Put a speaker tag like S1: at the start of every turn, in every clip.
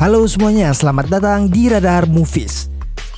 S1: Halo semuanya, selamat datang di Radar Movies.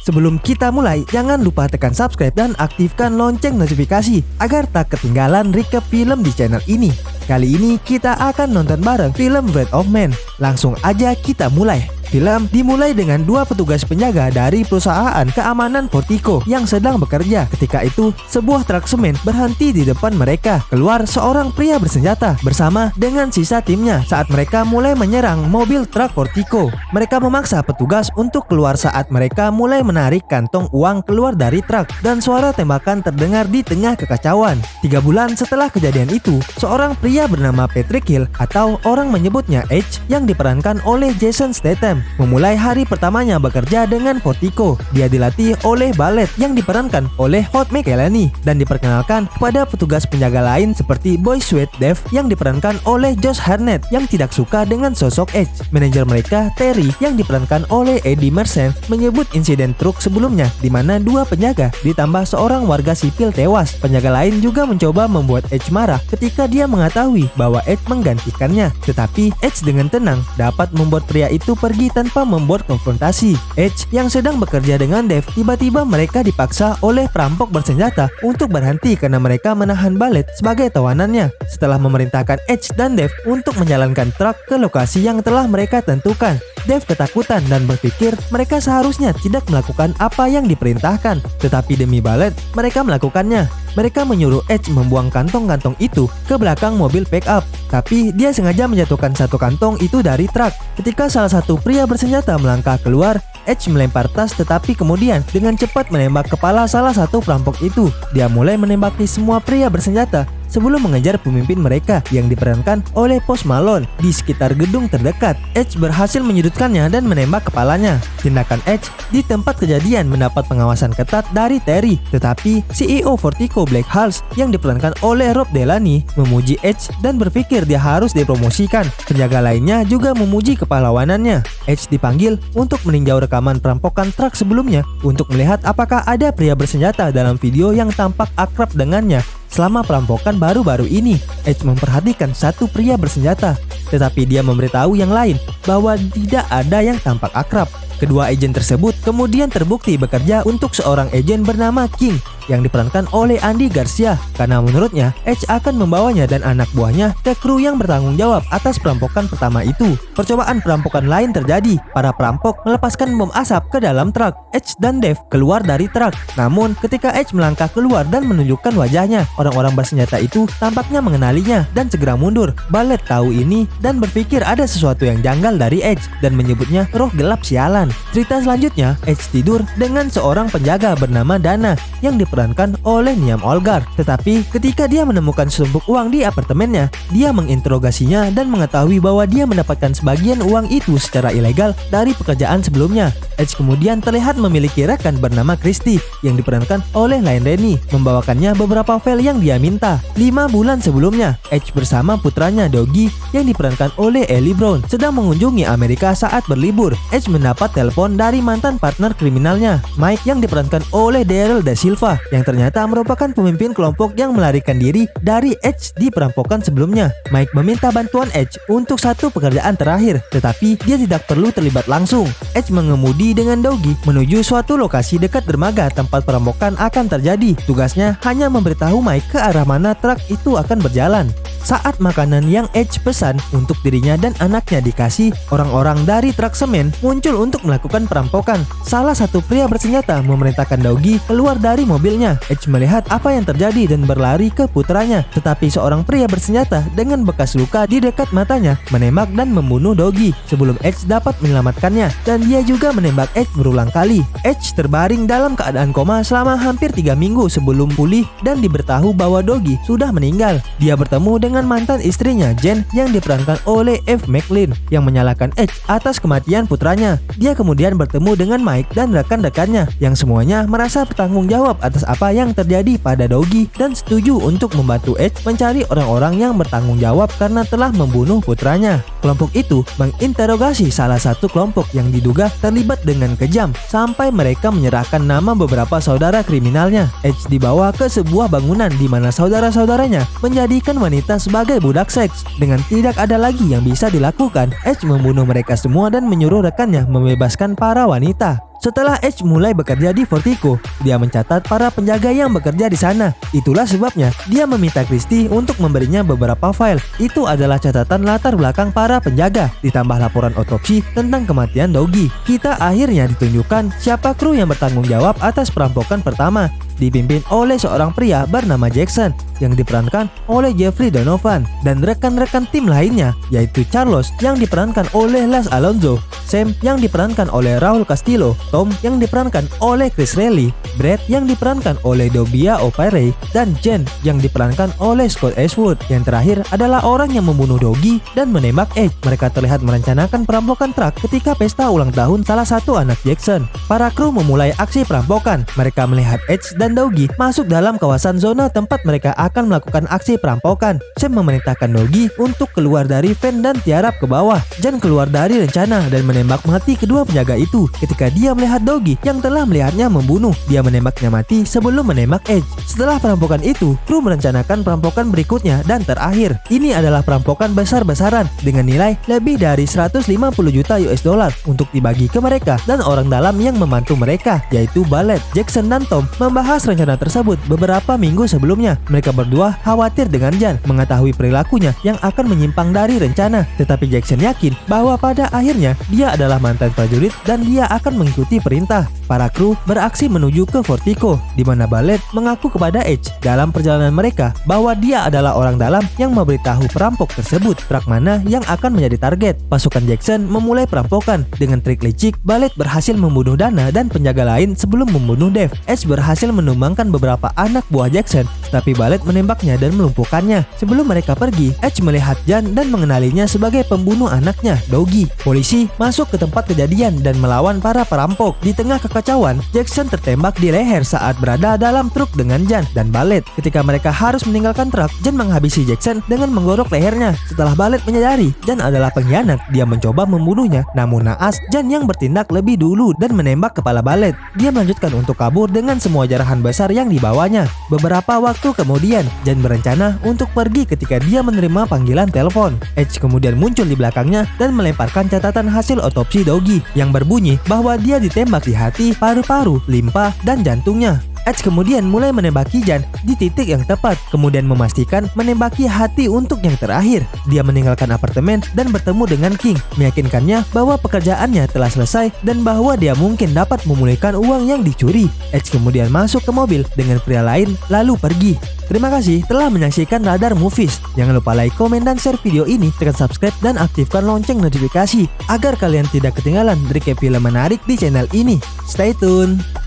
S1: Sebelum kita mulai, jangan lupa tekan subscribe dan aktifkan lonceng notifikasi agar tak ketinggalan recap film di channel ini. Kali ini kita akan nonton bareng film Wrath of Man. Langsung aja kita mulai. Film dimulai dengan dua petugas penjaga dari perusahaan keamanan Portico yang sedang bekerja. Ketika itu, sebuah truk semen berhenti di depan mereka. Keluar seorang pria bersenjata bersama dengan sisa timnya saat mereka mulai menyerang mobil truk Portico. Mereka memaksa petugas untuk keluar saat mereka mulai menarik kantong uang keluar dari truk dan suara tembakan terdengar di tengah kekacauan. 3 bulan setelah kejadian itu, seorang pria bernama Patrick Hill atau orang menyebutnya Edge yang diperankan oleh Jason Statham memulai hari pertamanya bekerja dengan Portico. Dia dilatih oleh Ballet yang diperankan oleh Holt McCallany dan diperkenalkan kepada petugas penjaga lain seperti Boy Sweat Dave yang diperankan oleh Josh Hartnett yang tidak suka dengan sosok Edge. Manajer mereka, Terry, yang diperankan oleh Eddie Mersenne, menyebut insiden truk sebelumnya di mana 2 penjaga ditambah seorang warga sipil tewas. Penjaga lain juga mencoba membuat Edge marah ketika dia mengetahui bahwa Edge menggantikannya. Tetapi Edge dengan tenang dapat membuat pria itu pergi tanpa membuat konfrontasi. Edge yang sedang bekerja dengan Dave, tiba-tiba mereka dipaksa oleh perampok bersenjata untuk berhenti karena mereka menahan Ballet sebagai tawanannya. Setelah memerintahkan Edge dan Dave untuk menjalankan truk ke lokasi yang telah mereka tentukan, Dave ketakutan dan berpikir mereka seharusnya tidak melakukan apa yang diperintahkan. Tetapi demi Ballet, mereka melakukannya. Mereka menyuruh Edge membuang kantong-kantong itu ke belakang mobil pick-up. Tapi dia sengaja menjatuhkan satu kantong itu dari truk. Ketika salah satu pria bersenjata melangkah keluar, Edge melempar tas tetapi kemudian dengan cepat menembak kepala salah satu perampok itu. Dia mulai menembaki semua pria bersenjata sebelum mengejar pemimpin mereka yang diperankan oleh Post Malone di sekitar gedung terdekat. Edge berhasil menyudutkannya dan menembak kepalanya. Tindakan Edge di tempat kejadian mendapat pengawasan ketat dari Terry, tetapi CEO Portico Black Hals yang diperankan oleh Rob Delaney memuji Edge dan berpikir dia harus dipromosikan. Penjaga lainnya juga memuji kepahlawanannya. Edge dipanggil untuk meninjau rekaman perampokan truk sebelumnya untuk melihat apakah ada pria bersenjata dalam video yang tampak akrab dengannya. Selama perampokan baru-baru ini, Edge memperhatikan satu pria bersenjata, tetapi dia memberitahu yang lain bahwa tidak ada yang tampak akrab. Kedua agen tersebut kemudian terbukti bekerja untuk seorang agen bernama King yang diperankan oleh Andy Garcia karena menurutnya Edge akan membawanya dan anak buahnya ke kru yang bertanggung jawab atas perampokan pertama itu. Percobaan perampokan lain terjadi. Para perampok melepaskan bom asap ke dalam truk. Edge dan Dave keluar dari truk. Namun ketika Edge melangkah keluar dan menunjukkan wajahnya, orang-orang bersenjata itu tampaknya mengenalinya dan segera mundur. Ballet tahu ini dan berpikir ada sesuatu yang janggal dari Edge dan menyebutnya roh gelap sialan. Cerita selanjutnya, Edge tidur dengan seorang penjaga bernama Dana yang diperankan oleh Niam Olgar. Tetapi ketika dia menemukan setumpuk uang di apartemennya, dia menginterogasinya dan mengetahui bahwa dia mendapatkan sebagian uang itu secara ilegal dari pekerjaan sebelumnya. Edge kemudian terlihat memiliki rekan bernama Christy yang diperankan oleh Lynn Rennie, membawakannya beberapa file yang dia minta. 5 bulan sebelumnya, Edge bersama putranya Doggy yang diperankan oleh Ellie Brown sedang mengunjungi Amerika saat berlibur. Edge mendapat telepon dari mantan partner kriminalnya, Mike yang diperankan oleh Daryl Da Silva, yang ternyata merupakan pemimpin kelompok yang melarikan diri dari Edge di perampokan sebelumnya. Mike meminta bantuan Edge untuk satu pekerjaan terakhir, tetapi dia tidak perlu terlibat langsung. Edge mengemudi dengan Doggy menuju suatu lokasi dekat dermaga tempat perampokan akan terjadi. Tugasnya hanya memberitahu Mike ke arah mana truk itu akan berjalan. Saat makanan yang Edge pesan untuk dirinya dan anaknya dikasih, orang-orang dari truk semen muncul untuk melakukan perampokan. Salah satu pria bersenjata memerintahkan Doggy keluar dari mobilnya. Edge melihat apa yang terjadi dan berlari ke putranya, tetapi seorang pria bersenjata dengan bekas luka di dekat matanya menembak dan membunuh Doggy sebelum Edge dapat menyelamatkannya, dan dia juga menembak Edge berulang kali. Edge terbaring dalam keadaan koma selama hampir 3 minggu sebelum pulih dan diberitahu bahwa Doggy sudah meninggal. Dia bertemu dengan mantan istrinya Jen yang diperankan oleh Eve McLean yang menyalahkan Edge atas kematian putranya. Dia kemudian bertemu dengan Mike dan rekan-rekannya yang semuanya merasa bertanggung jawab atas apa yang terjadi pada Doggy dan setuju untuk membantu Edge mencari orang-orang yang bertanggung jawab karena telah membunuh putranya. Kelompok itu menginterogasi salah satu kelompok yang diduga terlibat dengan kejam sampai mereka menyerahkan nama beberapa saudara kriminalnya. Edge dibawa ke sebuah bangunan di mana saudara-saudaranya menjadikan wanita sebagai budak seks. Dengan tidak ada lagi yang bisa dilakukan, Edge membunuh mereka semua dan menyuruh rekannya membebaskan para wanita. Setelah Edge mulai bekerja di Vertigo, dia mencatat para penjaga yang bekerja di sana. Itulah sebabnya dia meminta Christie untuk memberinya beberapa file. Itu adalah catatan latar belakang para penjaga, ditambah laporan otopsi tentang kematian Doggy. Kita akhirnya ditunjukkan siapa kru yang bertanggung jawab atas perampokan pertama, dipimpin oleh seorang pria bernama Jackson yang diperankan oleh Jeffrey Donovan, dan rekan-rekan tim lainnya yaitu Carlos yang diperankan oleh Les Alonso, Sam yang diperankan oleh Raul Castillo, Tom yang diperankan oleh Chris Reilly, Brad yang diperankan oleh Dobia O'Farrell, dan Jen yang diperankan oleh Scott Eastwood. Yang terakhir adalah orang yang membunuh Doggy dan menembak Edge. Mereka terlihat merencanakan perampokan truk ketika pesta ulang tahun salah satu anak Jackson. Para kru memulai aksi perampokan. Mereka melihat Edge dan Doggy masuk dalam kawasan zona tempat mereka akan melakukan aksi perampokan. Sam memerintahkan Doggy untuk keluar dari van dan tiarap ke bawah. Jen keluar dari rencana dan menembak mati kedua penjaga itu. Ketika dia melihat Doggy yang telah melihatnya membunuh, dia menembaknya mati sebelum menembak Edge. Setelah perampokan itu, kru merencanakan perampokan berikutnya dan terakhir. Ini adalah perampokan besar-besaran dengan nilai lebih dari 150 juta US dollar untuk dibagi ke mereka dan orang dalam yang membantu mereka, yaitu Ballet. Jackson dan Tom membahas rencana tersebut beberapa minggu sebelumnya. Mereka berdua khawatir dengan Jan mengetahui perilakunya yang akan menyimpang dari rencana, tetapi Jackson yakin bahwa pada akhirnya dia adalah mantan prajurit dan dia akan mengikuti perintah. Para kru beraksi menuju ke Vertigo, di mana Ballet mengaku kepada Edge dalam perjalanan mereka bahwa dia adalah orang dalam yang memberitahu perampok tersebut truk mana yang akan menjadi target. Pasukan Jackson memulai perampokan. Dengan trik licik, Ballet berhasil membunuh Dana dan penjaga lain sebelum membunuh Dave. Edge berhasil menumbangkan beberapa anak buah Jackson, tapi Ballet menembaknya dan melumpuhkannya. Sebelum mereka pergi, Edge melihat Jan dan mengenalinya sebagai pembunuh anaknya, Doggy. Polisi masuk ke tempat kejadian dan melawan para perampok. Di tengah kekacauan, Jackson tertembak di leher saat berada dalam truk dengan Jan dan Ballet. Ketika mereka harus meninggalkan truk, Jan menghabisi Jackson dengan menggorok lehernya. Setelah Ballet menyadari Jan adalah pengkhianat, dia mencoba membunuhnya. Namun naas, Jan yang bertindak lebih dulu dan menembak kepala Ballet. Dia melanjutkan untuk kabur dengan semua jarahan besar yang dibawanya. Beberapa waktu kemudian, Jan berencana untuk pergi ketika dia menerima panggilan telepon. Edge kemudian muncul di belakangnya dan melemparkan catatan hasil otopsi Doggy yang berbunyi bahwa dia ditembak di hati, paru-paru, limpa, dan jantungnya. Edge kemudian mulai menembaki Jan di titik yang tepat, kemudian memastikan menembaki hati untuk yang terakhir. Dia meninggalkan apartemen dan bertemu dengan King, meyakinkannya bahwa pekerjaannya telah selesai dan bahwa dia mungkin dapat memulihkan uang yang dicuri. Edge kemudian masuk ke mobil dengan pria lain lalu pergi. Terima kasih telah menyaksikan Radar Movies. Jangan lupa like, komen, dan share video ini, tekan subscribe dan aktifkan lonceng notifikasi agar kalian tidak ketinggalan recap film menarik di channel ini. Stay tune!